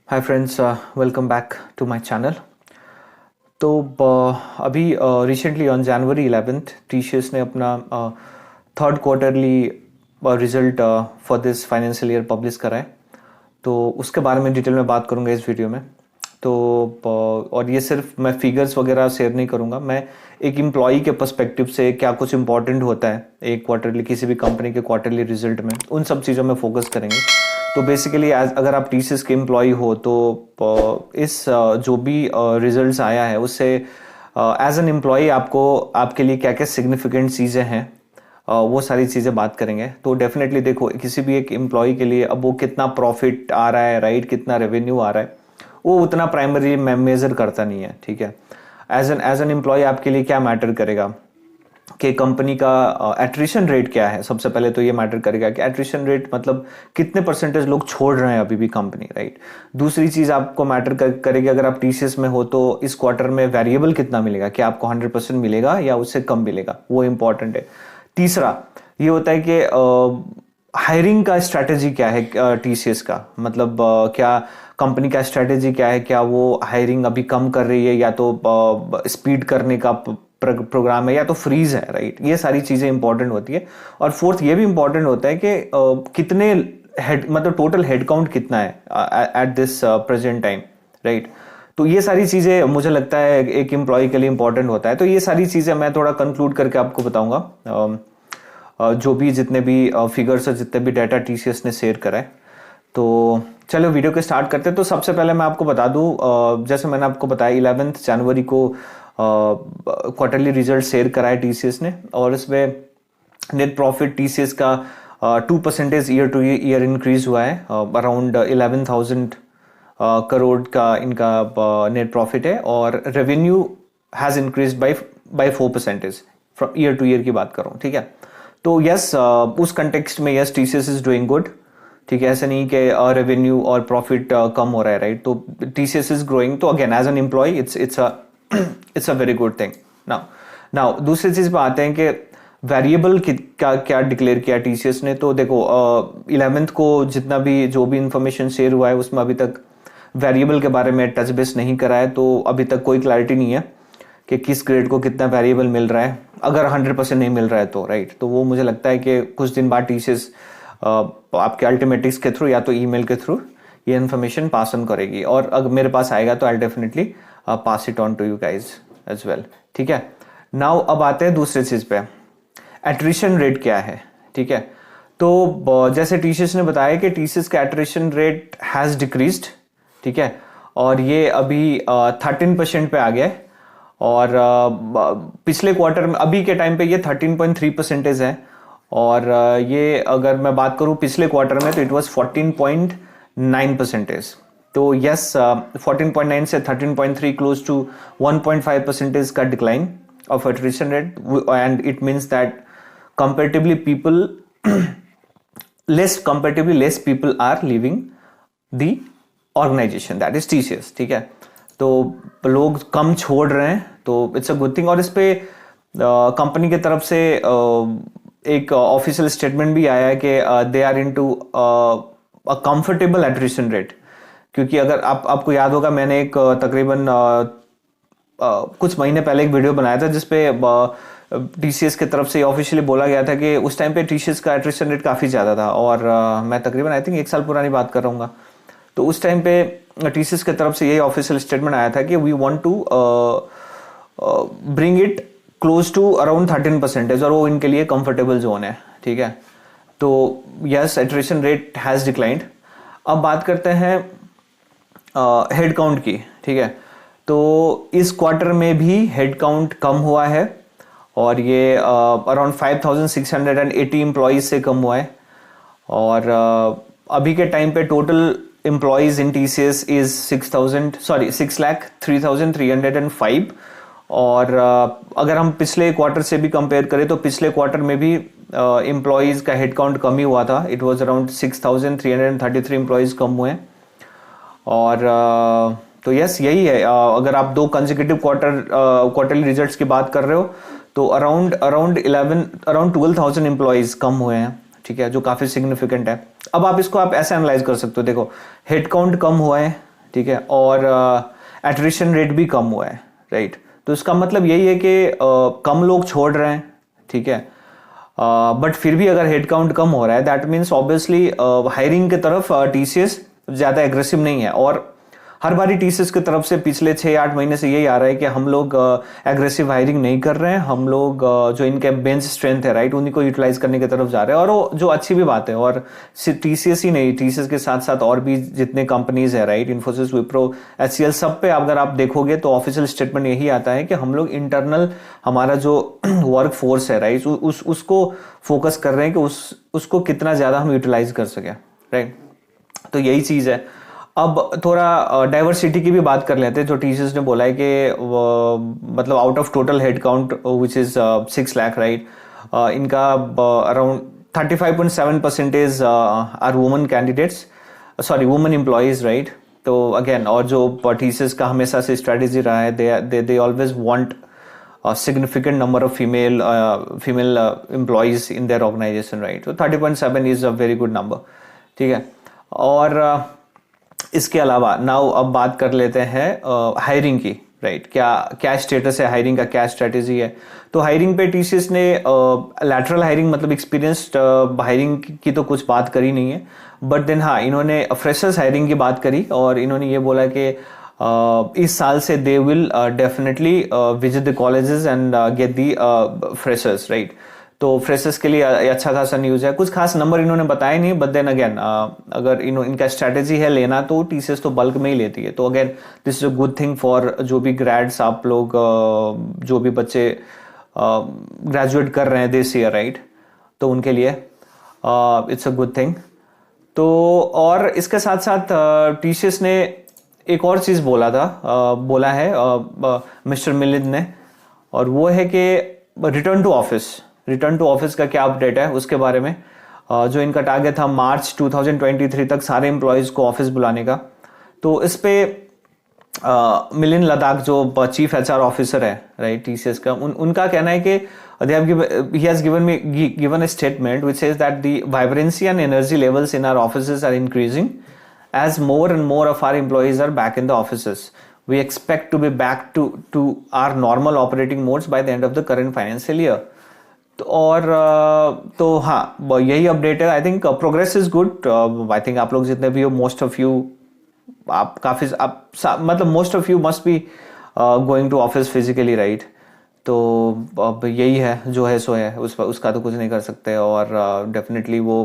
Hi friends, welcome back to my channel. तो अभी recently on January 11th TCS ने अपना third quarterly result for this financial year publish करा है। तो उसके बारे में डिटेल में बात करूंगा इस वीडियो में। तो और ये सिर्फ मैं फिगर्स वगैरह शेयर नहीं करूंगा, मैं एक एम्प्लॉई के पर्सपेक्टिव से क्या कुछ इंपॉर्टेंट होता है एक क्वार्टरली किसी भी कंपनी के क्वार्टरली रिजल्ट में, उन सब चीज़ों में फोकस करेंगे। तो बेसिकली अगर आप टीसीएस के एम्प्लॉई हो तो इस जो भी रिजल्ट्स आया है उससे एज एन एम्प्लॉई आपको आपके लिए क्या क्या सिग्निफिकेंट चीज़ें हैं वो सारी चीज़ें बात करेंगे। तो डेफिनेटली देखो, किसी भी एक एम्प्लॉय के लिए अब वो कितना प्रॉफिट आ रहा है, राइट, कितना रेवेन्यू आ रहा है, वो उतना प्राइमरी मेजर करता नहीं है। ठीक है, एज एन एम्प्लॉय आपके लिए क्या मैटर करेगा कि कंपनी का एट्रिशन रेट क्या है। सबसे पहले तो ये मैटर करेगा कि एट्रिशन रेट मतलब कितने परसेंटेज लोग छोड़ रहे हैं अभी भी कंपनी, राइट। दूसरी चीज आपको मैटर करेगी, अगर आप टीसीएस में हो तो इस क्वार्टर में वेरिएबल कितना मिलेगा, कि आपको 100% मिलेगा या उससे कम मिलेगा, वो इंपॉर्टेंट है। तीसरा ये होता है कि हायरिंग का स्ट्रैटेजी क्या है टीसीएस का, मतलब क्या कंपनी का स्ट्रैटेजी क्या है, क्या वो हायरिंग अभी कम कर रही है या तो स्पीड करने का प्रोग्राम है या तो फ्रीज है, राइट। ये सारी चीजें इंपॉर्टेंट होती है। और फोर्थ ये भी इंपॉर्टेंट होता है कि कितने हेड मतलब टोटल हेड काउंट कितना है at this present time, right. तो ये सारी चीजें मुझे लगता है एक एम्प्लॉय के लिए इंपॉर्टेंट होता है। तो ये सारी चीजें मैं थोड़ा कंक्लूड करके आपको बताऊंगा, जो भी जितने भी फिगर्स और जितने भी डाटा टीसीएस ने शेयर करा है। तो चलो वीडियो के स्टार्ट करते हैं। तो सबसे पहले मैं आपको बता दूं, जैसे मैंने आपको बताया 11 जनवरी को क्वार्टरली रिजल्ट शेयर करा है टीसीएस ने, और इसमें नेट प्रॉफिट टीसीएस का 2% ईयर टू ईयर इंक्रीज हुआ है। अराउंड 11,000 करोड़ का इनका नेट प्रॉफिट है, और revenue has increase by 4% from year two year की बात कर रहा हूँ। ठीक है, तो यस, उस कंटेक्स्ट में yes TCS is doing good. ठीक है, ऐसा नहीं कि रेवेन्यू और प्रॉफिट कम हो रहा है, राइट। तो टीसीएस इज ग्रोइंग, तो again as an employee it's a very good thing. Now दूसरी चीज पे आते हैं कि वेरिएबल का क्या डिक्लेयर किया टीसीएस ने। तो देखो 11th को जितना भी जो भी इंफॉर्मेशन शेयर हुआ है उसमें अभी तक वेरिएबल के बारे में टच बेस नहीं करा है। तो अभी तक कोई क्लैरिटी नहीं है कि किस ग्रेड को कितना वेरिएबल मिल रहा है, अगर 100% नहीं मिल रहा है तो, राइट। तो वो मुझे लगता है कि कुछ दिन बाद टीसीएस आपके अल्टीमेटिक्स के थ्रू या तो ईमेल के थ्रू ये इन्फॉर्मेशन पास ऑन करेगी, और अगर मेरे पास आएगा तो I definitely pass it on to you guys as well. ठीक है, नाउ अब आते हैं दूसरी चीज पे, एट्रिशन रेट क्या है। ठीक है, तो जैसे टीसीएस ने बताया कि टीसीएस का एट्रिशन रेट हैज डिक्रीज्ड। ठीक है, और ये अभी 13% पे आ गया है, और पिछले क्वार्टर में अभी के टाइम पे ये 13.3% है, और ये अगर मैं बात करूं पिछले क्वार्टर में तो इट वाज 14.9%। तो यस, 14.9 से 13.3 क्लोज टू 1.5% का decline of attrition rate, and it means that comparatively less people are leaving the organization, that is TCS। ठीक है, तो लोग कम छोड़ रहे हैं, तो इट्स अ गुड थिंग। और इस पे कंपनी की तरफ से एक ऑफिशियल स्टेटमेंट भी आया है कि they are into a comfortable attrition rate. क्योंकि अगर आपको याद होगा, मैंने एक तकरीबन कुछ महीने पहले एक वीडियो बनाया था जिसपे टीसीएस की तरफ से ऑफिशियली बोला गया था कि उस टाइम पे टीसीएस का एट्रिशन रेट काफी ज्यादा था, और मैं तकरीबन आई थिंक 1 साल पुरानी बात कर रहा हूँ। तो उस टाइम पे टीसीएस की तरफ से यही ऑफिशियल स्टेटमेंट आया था कि we want to bring it close to around 13%, और वो इनके लिए कंफर्टेबल जोन है। ठीक है, तो yes, attrition rate has declined. अब बात करते हैं हेड काउंट की। ठीक है, तो इस क्वार्टर में भी हेड काउंट कम हुआ है, और ये अराउंड 5,680 एम्प्लॉयज से कम हुआ है, और अभी के टाइम पे total employees in TCS is 6,03,305। और अगर हम पिछले क्वार्टर से भी कंपेयर करें तो पिछले क्वार्टर में भी एम्प्लॉयज का हेड काउंट कम ही हुआ था, इट वाज अराउंड 6,333 एम्प्लॉयज कम हुए हैं। और तो यस, यही है, अगर आप 2 कंसेक्यूटिव क्वार्टरली रिजल्ट्स की बात कर रहे हो तो अराउंड 12,000 एम्प्लॉयज कम हुए हैं। ठीक है, जो काफी सिग्निफिकेंट है। अब आप इसको ऐसे एनालाइज कर सकते हो, देखो हेड काउंट कम हुआ है, ठीक है, और एट्रिशन रेट भी कम हुआ है, राइट। तो इसका मतलब यही है कि कम लोग छोड़ रहे हैं, ठीक है, बट फिर भी अगर हेड काउंट कम हो रहा है दैट मीन्स ऑब्वियसली हायरिंग की तरफ टीसीएस ज़्यादा एग्रेसिव नहीं है। और हर बारी टीसीएस की तरफ से पिछले 6-8 महीने से यही आ रहा है कि हम लोग एग्रेसिव हायरिंग नहीं कर रहे हैं, हम लोग जो इनके बेंच स्ट्रेंथ है, राइट, उन्हीं को यूटिलाइज करने की तरफ जा रहे हैं, और वो जो अच्छी भी बात है। और सिर्फ टीसीएस ही नहीं, टीसीएस के साथ साथ और भी जितने कंपनीज है, राइट, इन्फोसिस, विप्रो, एचसीएल, सब पे अगर आप देखोगे तो ऑफिशियल स्टेटमेंट यही आता है कि हम लोग इंटरनल हमारा जो वर्क फोर्स है, राइट, उसको फोकस कर रहे हैं कि उसको कितना ज़्यादा हम यूटिलाइज कर सकें, राइट। तो यही चीज़ है। अब थोड़ा डाइवर्सिटी की भी बात कर लेते हैं। जो टीसीएस ने बोला है कि मतलब out of total head count which is 6 lakh, right, इनका around 35.7% are woman candidates, sorry woman employees, right. तो अगेन, और जो टीसीएस का हमेशा से स्ट्रेटेजी रहा है, they always want significant number of female employees in their organization, right? So 30.7 is a very good number, ठीक है। और इसके अलावा नाउ अब बात कर लेते हैं हायरिंग की, राइट। क्या स्टेटस है हायरिंग का, क्या स्ट्रेटेजी है। तो हायरिंग पे टीसीएस ने लैटरल हायरिंग मतलब एक्सपीरियंस्ड हायरिंग की तो कुछ बात करी नहीं है, बट देन हाँ, इन्होंने फ्रेशर्स हायरिंग की बात करी और इन्होंने ये बोला कि इस साल से they will definitely visit the colleges and get the freshers, right. तो फ्रेशर्स के लिए अच्छा खासा न्यूज़ है। कुछ खास नंबर इन्होंने बताए नहीं, बट देन अगेन अगर इनका स्ट्रैटेजी है लेना तो टीसीएस तो बल्क में ही लेती है। तो again this is a good thing for जो भी ग्रेड्स आप लोग, जो भी बच्चे ग्रेजुएट कर रहे हैं दिस ईयर, राइट, तो उनके लिए इट्स अ गुड थिंग। तो और इसके साथ साथ टीसीएस ने एक और चीज़ बोला है मिस्टर मिलिंद ने, और वो है कि रिटर्न टू ऑफिस का क्या अपडेट है उसके बारे में। जो इनका टारगेट था मार्च 2023 तक सारे एम्प्लॉयज़ को ऑफिस बुलाने का। तो इस पे मिलिंद लद्दाख जो चीफ एचआर ऑफिसर है, राइट, टीसीएस का, उनका कहना है कि he has given a statement which says that the vibrancy and energy levels in our offices are increasing as more and more of our employees are back in the offices. We expect to be back to our normal operating modes by the end of the current financial year. और तो हाँ, यही update है। I think progress is good. I think आप लोग जितने भी हो, मोस्ट ऑफ यू, आप काफ़ी मतलब most of you must be going to office physically, right. तो अब यही है, जो है सो है, उसका तो कुछ नहीं कर सकते। और डेफिनेटली वो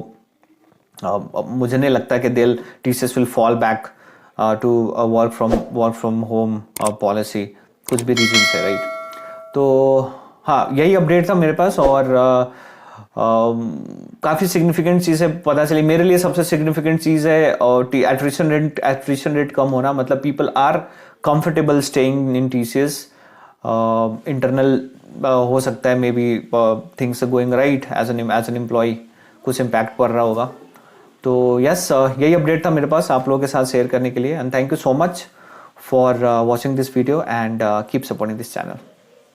मुझे नहीं लगता कि TCS will fall back to work from home policy, कुछ भी रीजन से, राइट। तो हाँ, यही अपडेट था मेरे पास। और काफ़ी सिग्निफिकेंट चीज़ें पता चली। मेरे लिए सबसे सिग्निफिकेंट चीज़ है एट्रिशन रेट कम होना। मतलब people are comfortable staying in TCS. Internal हो सकता है, maybe things are going right as an employee, कुछ इम्पैक्ट पड़ रहा होगा। तो यस, यही अपडेट था मेरे पास आप लोगों के साथ शेयर करने के लिए। And thank you so much for watching this video and keep supporting this channel.